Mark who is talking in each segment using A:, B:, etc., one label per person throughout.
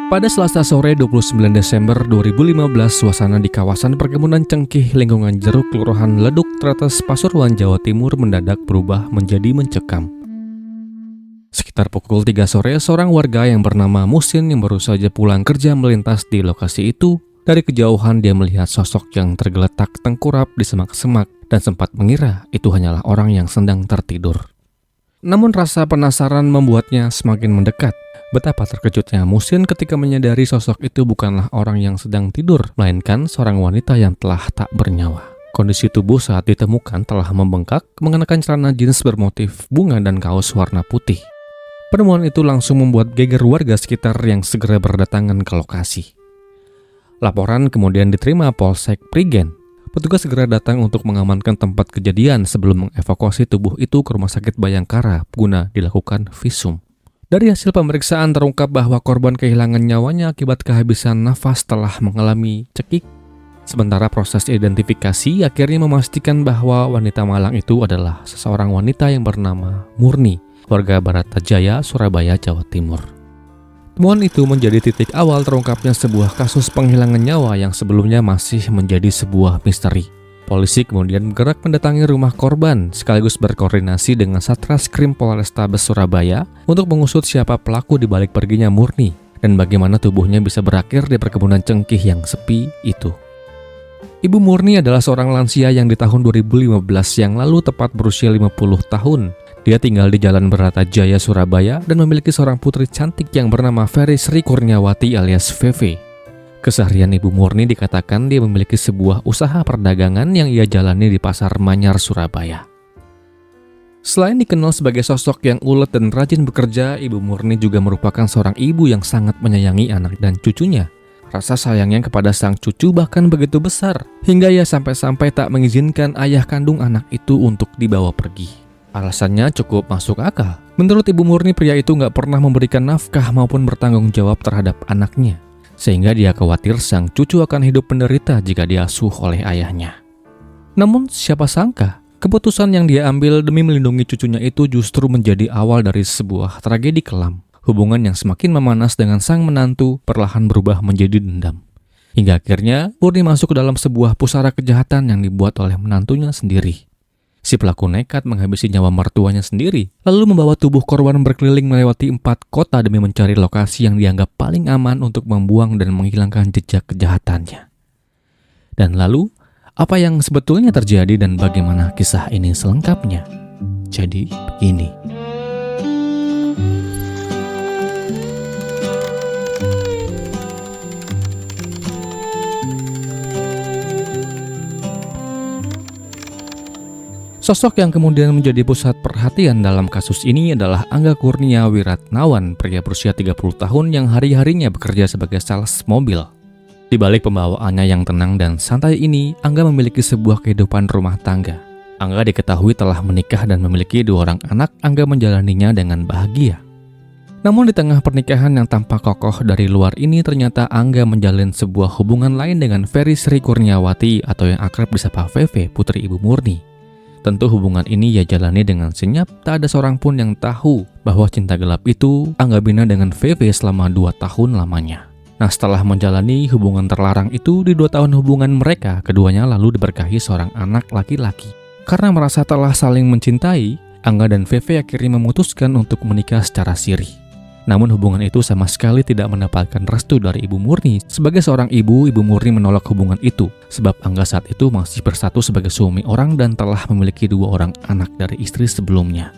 A: Pada Selasa sore 29 Desember 2015, suasana di kawasan perkebunan Cengkih, lingkungan Jeruk, Kelurahan Leduk, Tretes, Pasuruan, Jawa Timur mendadak berubah menjadi mencekam. Sekitar pukul 3 sore, seorang warga yang bernama Musin yang baru saja pulang kerja melintas di lokasi itu. Dari kejauhan dia melihat sosok yang tergeletak tengkurap di semak-semak dan sempat mengira itu hanyalah orang yang sedang tertidur. Namun rasa penasaran membuatnya semakin mendekat. Betapa terkejutnya Musin ketika menyadari sosok itu bukanlah orang yang sedang tidur, melainkan seorang wanita yang telah tak bernyawa. Kondisi tubuh saat ditemukan telah membengkak, mengenakan celana jeans bermotif bunga dan kaos warna putih. Penemuan itu langsung membuat geger warga sekitar yang segera berdatangan ke lokasi. Laporan kemudian diterima Polsek Prigen. Petugas segera datang untuk mengamankan tempat kejadian sebelum mengevakuasi tubuh itu ke Rumah Sakit Bayangkara guna dilakukan visum. Dari hasil pemeriksaan terungkap bahwa korban kehilangan nyawanya akibat kehabisan nafas setelah mengalami cekik. Sementara proses identifikasi akhirnya memastikan bahwa wanita malang itu adalah seseorang wanita yang bernama Murni, warga Baratajaya, Surabaya, Jawa Timur. Temuan itu menjadi titik awal terungkapnya sebuah kasus penghilangan nyawa yang sebelumnya masih menjadi sebuah misteri. Polisi kemudian bergerak mendatangi rumah korban sekaligus berkoordinasi dengan Satreskrim Polrestabes Surabaya untuk mengusut siapa pelaku di balik perginya Murni dan bagaimana tubuhnya bisa berakhir di perkebunan Cengkih yang sepi itu. Ibu Murni adalah seorang lansia yang di tahun 2015 yang lalu tepat berusia 50 tahun. Dia tinggal di Jalan Baratajaya, Surabaya dan memiliki seorang putri cantik yang bernama Ferry Sri Kurniawati alias Feve. Keseharian Ibu Murni dikatakan dia memiliki sebuah usaha perdagangan yang ia jalani di Pasar Manyar, Surabaya. Selain dikenal sebagai sosok yang ulet dan rajin bekerja, Ibu Murni juga merupakan seorang ibu yang sangat menyayangi anak dan cucunya. Rasa sayangnya kepada sang cucu bahkan begitu besar, hingga ia sampai-sampai tak mengizinkan ayah kandung anak itu untuk dibawa pergi. Alasannya cukup masuk akal. Menurut Ibu Murni, pria itu nggak pernah memberikan nafkah maupun bertanggung jawab terhadap anaknya, sehingga dia khawatir sang cucu akan hidup menderita jika diasuh oleh ayahnya. Namun siapa sangka, keputusan yang dia ambil demi melindungi cucunya itu justru menjadi awal dari sebuah tragedi kelam. Hubungan yang semakin memanas dengan sang menantu perlahan berubah menjadi dendam. Hingga akhirnya Murni masuk ke dalam sebuah pusara kejahatan yang dibuat oleh menantunya sendiri. Si pelaku nekat menghabisi nyawa mertuanya sendiri, lalu membawa tubuh korban berkeliling melewati 4 kota demi mencari lokasi yang dianggap paling aman untuk membuang dan menghilangkan jejak kejahatannya. Dan lalu, apa yang sebetulnya terjadi dan bagaimana kisah ini selengkapnya? Jadi begini. Sosok yang kemudian menjadi pusat perhatian dalam kasus ini adalah Angga Kurnia Wiratnawan, pria berusia 30 tahun yang hari-harinya bekerja sebagai sales mobil. Di balik pembawaannya yang tenang dan santai ini, Angga memiliki sebuah kehidupan rumah tangga. Angga diketahui telah menikah dan memiliki 2 orang anak. Angga menjalaninya dengan bahagia. Namun di tengah pernikahan yang tampak kokoh dari luar ini, ternyata Angga menjalin sebuah hubungan lain dengan Ferry Sri Kurniawati atau yang akrab disapa Feve, putri Ibu Murni. Tentu hubungan ini ia jalani dengan senyap, tak ada seorang pun yang tahu bahwa cinta gelap itu Angga bina dengan Feve selama 2 tahun lamanya. Nah, setelah menjalani hubungan terlarang itu, di 2 tahun hubungan mereka, keduanya lalu diberkahi seorang anak laki-laki. Karena merasa telah saling mencintai, Angga dan Feve akhirnya memutuskan untuk menikah secara siri. Namun hubungan itu sama sekali tidak mendapatkan restu dari Ibu Murni. Sebagai seorang ibu, Ibu Murni menolak hubungan itu, sebab Angga saat itu masih bersatu sebagai suami orang dan telah memiliki 2 orang anak dari istri sebelumnya.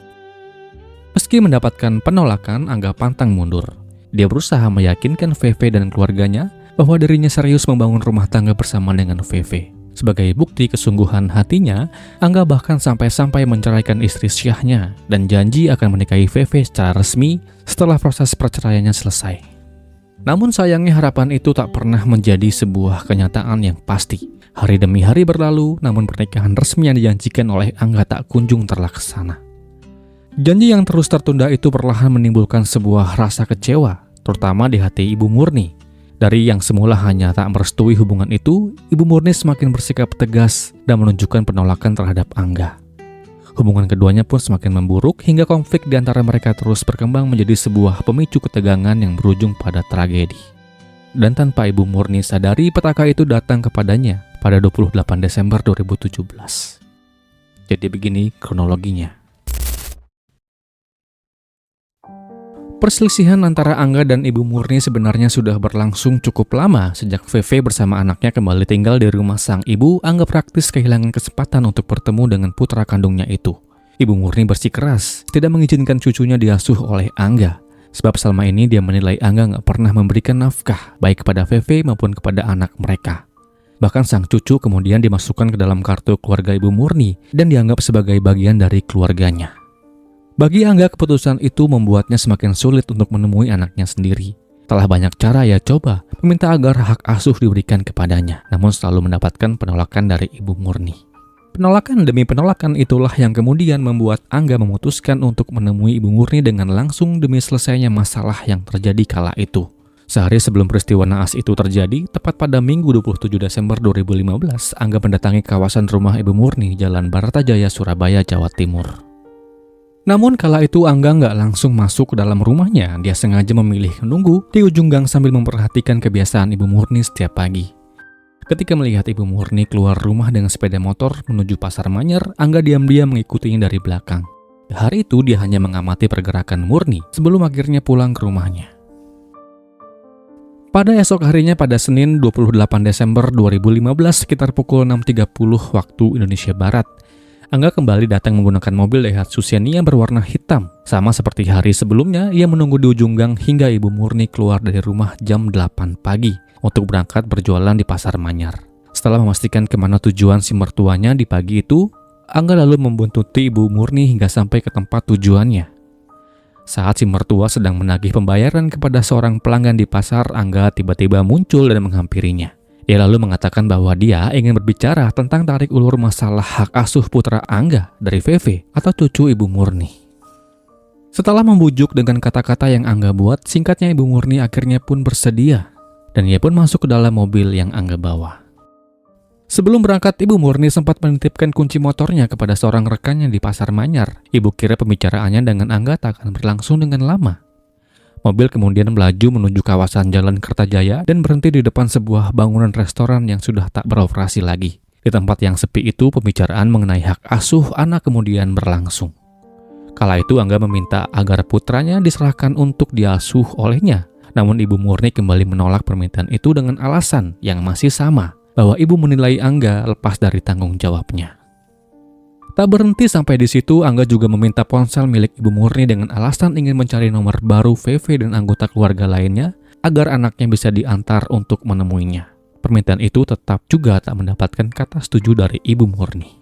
A: Meski mendapatkan penolakan, Angga pantang mundur. Dia berusaha meyakinkan Feve dan keluarganya bahwa dirinya serius membangun rumah tangga bersama dengan Feve. Sebagai bukti kesungguhan hatinya, Angga bahkan sampai-sampai menceraikan istri syahnya dan janji akan menikahi Feve secara resmi setelah proses perceraiannya selesai. Namun sayangnya harapan itu tak pernah menjadi sebuah kenyataan yang pasti. Hari demi hari berlalu, namun pernikahan resmi yang dijanjikan oleh Angga tak kunjung terlaksana. Janji yang terus tertunda itu perlahan menimbulkan sebuah rasa kecewa, terutama di hati Ibu Murni. Dari yang semula hanya tak merestui hubungan itu, Ibu Murni semakin bersikap tegas dan menunjukkan penolakan terhadap Angga. Hubungan keduanya pun semakin memburuk hingga konflik di antara mereka terus berkembang menjadi sebuah pemicu ketegangan yang berujung pada tragedi. Dan tanpa Ibu Murni sadari, petaka itu datang kepadanya pada 28 Desember 2017. Jadi begini kronologinya. Perselisihan antara Angga dan Ibu Murni sebenarnya sudah berlangsung cukup lama. Sejak VV bersama anaknya kembali tinggal di rumah sang ibu, Angga praktis kehilangan kesempatan untuk bertemu dengan putra kandungnya itu. Ibu Murni bersikeras tidak mengizinkan cucunya diasuh oleh Angga. Sebab selama ini dia menilai Angga nggak pernah memberikan nafkah, baik kepada VV maupun kepada anak mereka. Bahkan sang cucu kemudian dimasukkan ke dalam kartu keluarga Ibu Murni dan dianggap sebagai bagian dari keluarganya. Bagi Angga, keputusan itu membuatnya semakin sulit untuk menemui anaknya sendiri. Setelah banyak cara ia coba meminta agar hak asuh diberikan kepadanya, namun selalu mendapatkan penolakan dari Ibu Murni. Penolakan demi penolakan itulah yang kemudian membuat Angga memutuskan untuk menemui Ibu Murni dengan langsung demi selesainya masalah yang terjadi kala itu. Sehari sebelum peristiwa naas itu terjadi, tepat pada Minggu 27 Desember 2015, Angga mendatangi kawasan rumah Ibu Murni, Jalan Baratajaya, Surabaya, Jawa Timur. Namun kala itu Angga nggak langsung masuk ke dalam rumahnya. Dia sengaja memilih menunggu di ujung gang sambil memperhatikan kebiasaan Ibu Murni setiap pagi. Ketika melihat Ibu Murni keluar rumah dengan sepeda motor menuju Pasar Manyar, Angga diam-diam mengikutinya dari belakang. Hari itu dia hanya mengamati pergerakan Murni sebelum akhirnya pulang ke rumahnya. Pada esok harinya, pada Senin 28 Desember 2015 sekitar pukul 6.30 waktu Indonesia Barat, Angga kembali datang menggunakan mobil Daihatsu Xenia berwarna hitam. Sama seperti hari sebelumnya, ia menunggu di ujung gang hingga Ibu Murni keluar dari rumah jam 8 pagi untuk berangkat berjualan di Pasar Manyar. Setelah memastikan kemana tujuan si mertuanya di pagi itu, Angga lalu membuntuti Ibu Murni hingga sampai ke tempat tujuannya. Saat si mertua sedang menagih pembayaran kepada seorang pelanggan di pasar, Angga tiba-tiba muncul dan menghampirinya. Ia lalu mengatakan bahwa dia ingin berbicara tentang tarik ulur masalah hak asuh putra Angga dari VV atau cucu Ibu Murni. Setelah membujuk dengan kata-kata yang Angga buat, singkatnya Ibu Murni akhirnya pun bersedia dan ia pun masuk ke dalam mobil yang Angga bawa. Sebelum berangkat, Ibu Murni sempat menitipkan kunci motornya kepada seorang rekannya di Pasar Manyar. Ibu kira pembicaraannya dengan Angga tak akan berlangsung dengan lama. Mobil kemudian melaju menuju kawasan Jalan Kertajaya dan berhenti di depan sebuah bangunan restoran yang sudah tak beroperasi lagi. Di tempat yang sepi itu, pembicaraan mengenai hak asuh anak kemudian berlangsung. Kala itu Angga meminta agar putranya diserahkan untuk diasuh olehnya. Namun Ibu Murni kembali menolak permintaan itu dengan alasan yang masih sama, bahwa Ibu menilai Angga lepas dari tanggung jawabnya. Tak berhenti sampai di situ, Angga juga meminta ponsel milik Ibu Murni dengan alasan ingin mencari nomor baru VV dan anggota keluarga lainnya agar anaknya bisa diantar untuk menemuinya. Permintaan itu tetap juga tak mendapatkan kata setuju dari Ibu Murni.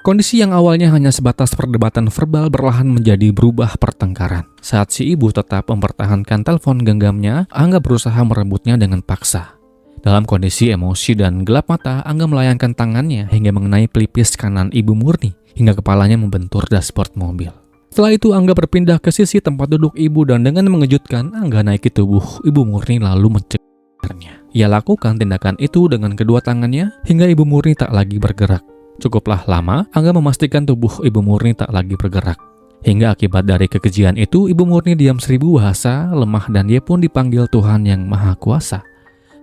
A: Kondisi yang awalnya hanya sebatas perdebatan verbal perlahan menjadi berubah pertengkaran. Saat si ibu tetap mempertahankan telepon genggamnya, Angga berusaha merebutnya dengan paksa. Dalam kondisi emosi dan gelap mata, Angga melayangkan tangannya hingga mengenai pelipis kanan Ibu Murni hingga kepalanya membentur dashboard mobil. Setelah itu Angga berpindah ke sisi tempat duduk ibu dan dengan mengejutkan Angga naiki tubuh Ibu Murni lalu mencegarnya. Ia lakukan tindakan itu dengan kedua tangannya hingga Ibu Murni tak lagi bergerak. Cukuplah lama Angga memastikan tubuh Ibu Murni tak lagi bergerak. Hingga akibat dari kekejian itu Ibu Murni diam 1000 bahasa, lemah dan dia pun dipanggil Tuhan yang Maha Kuasa.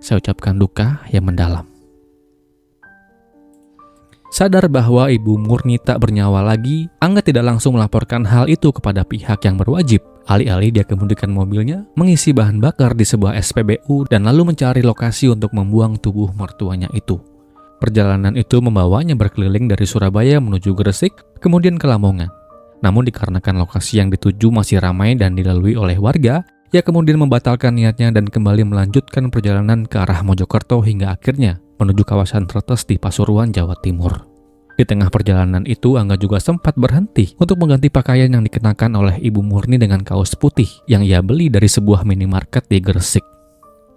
A: Saya ucapkan duka yang mendalam. Sadar bahwa Ibu Murni tak bernyawa lagi, Angga tidak langsung melaporkan hal itu kepada pihak yang berwajib. Alih-alih dia kemudikan mobilnya, mengisi bahan bakar di sebuah SPBU dan lalu mencari lokasi untuk membuang tubuh mertuanya itu. Perjalanan itu membawanya berkeliling dari Surabaya menuju Gresik, kemudian ke Lamongan. Namun dikarenakan lokasi yang dituju masih ramai dan dilalui oleh warga, ia kemudian membatalkan niatnya dan kembali melanjutkan perjalanan ke arah Mojokerto hingga akhirnya menuju kawasan Tretes di Pasuruan, Jawa Timur. Di tengah perjalanan itu, Angga juga sempat berhenti untuk mengganti pakaian yang dikenakan oleh Ibu Murni dengan kaos putih yang ia beli dari sebuah minimarket di Gresik.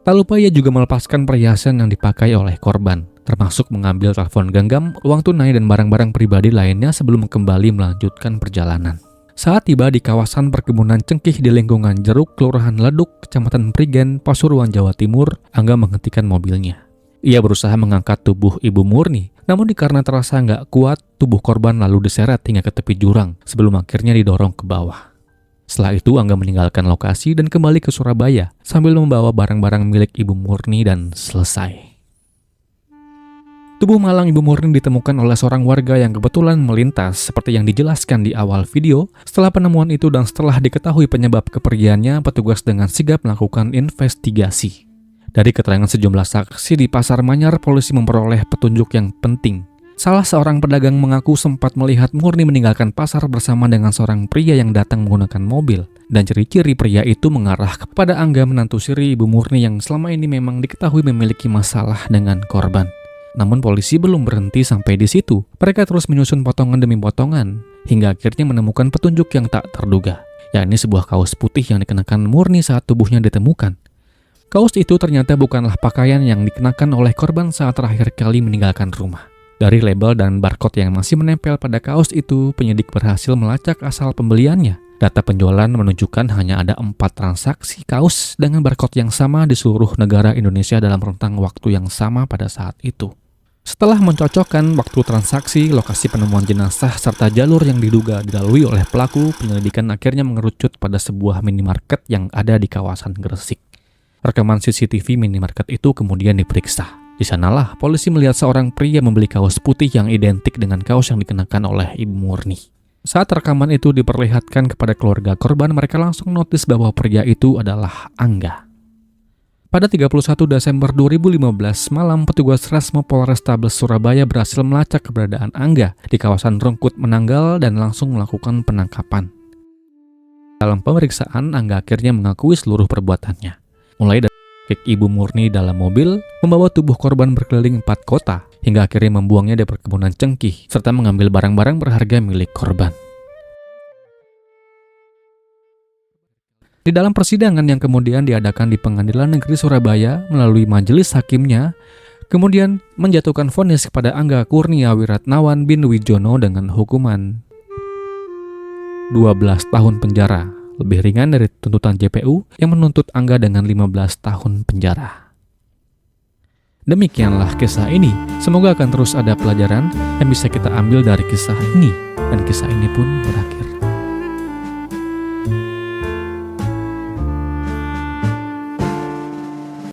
A: Tak lupa ia juga melepaskan perhiasan yang dipakai oleh korban, termasuk mengambil telepon genggam, uang tunai dan barang-barang pribadi lainnya sebelum kembali melanjutkan perjalanan. Saat tiba di kawasan perkebunan cengkih di lingkungan Jeruk, Kelurahan Leduk, Kecamatan Prigen, Pasuruan, Jawa Timur, Angga menghentikan mobilnya. Ia berusaha mengangkat tubuh Ibu Murni, namun karena terasa nggak kuat, tubuh korban lalu diseret hingga ke tepi jurang sebelum akhirnya didorong ke bawah. Setelah itu Angga meninggalkan lokasi dan kembali ke Surabaya sambil membawa barang-barang milik Ibu Murni dan selesai. Tubuh malang Ibu Murni ditemukan oleh seorang warga yang kebetulan melintas seperti yang dijelaskan di awal video. Setelah penemuan itu dan setelah diketahui penyebab kepergiannya, petugas dengan sigap melakukan investigasi. Dari keterangan sejumlah saksi di Pasar Manyar, polisi memperoleh petunjuk yang penting. Salah seorang pedagang mengaku sempat melihat Murni meninggalkan pasar bersama dengan seorang pria yang datang menggunakan mobil. Dan ciri-ciri pria itu mengarah kepada Angga, menantu siri Ibu Murni yang selama ini memang diketahui memiliki masalah dengan korban. Namun polisi belum berhenti sampai di situ. Mereka terus menyusun potongan demi potongan, hingga akhirnya menemukan petunjuk yang tak terduga, yakni sebuah kaos putih yang dikenakan Murni saat tubuhnya ditemukan. Kaos itu ternyata bukanlah pakaian yang dikenakan oleh korban saat terakhir kali meninggalkan rumah. Dari label dan barcode yang masih menempel pada kaos itu, penyidik berhasil melacak asal pembeliannya. Data penjualan menunjukkan hanya ada 4 transaksi kaos dengan barcode yang sama di seluruh negara Indonesia dalam rentang waktu yang sama pada saat itu. Setelah mencocokkan waktu transaksi, lokasi penemuan jenazah, serta jalur yang diduga dilalui oleh pelaku, penyelidikan akhirnya mengerucut pada sebuah minimarket yang ada di kawasan Gresik. Rekaman CCTV minimarket itu kemudian diperiksa. Di sanalah polisi melihat seorang pria membeli kaos putih yang identik dengan kaos yang dikenakan oleh Ibu Murni. Saat rekaman itu diperlihatkan kepada keluarga korban, mereka langsung notis bahwa pria itu adalah Angga. Pada 31 Desember 2015 malam, petugas Resmo Polrestabes Surabaya berhasil melacak keberadaan Angga di kawasan Rungkut Menanggal dan langsung melakukan penangkapan. Dalam pemeriksaan, Angga akhirnya mengakui seluruh perbuatannya. Mulai dari Ibu Murni dalam mobil, membawa tubuh korban berkeliling 4 kota, hingga akhirnya membuangnya di perkebunan Cengkih, serta mengambil barang-barang berharga milik korban. Di dalam persidangan yang kemudian diadakan di Pengadilan Negeri Surabaya melalui majelis hakimnya, kemudian menjatuhkan vonis kepada Angga Kurnia Wiratnawan bin Wijono dengan hukuman 12 tahun penjara, lebih ringan dari tuntutan JPU yang menuntut Angga dengan 15 tahun penjara. Demikianlah kisah ini. Semoga akan terus ada pelajaran yang bisa kita ambil dari kisah ini, dan kisah ini pun berakhir.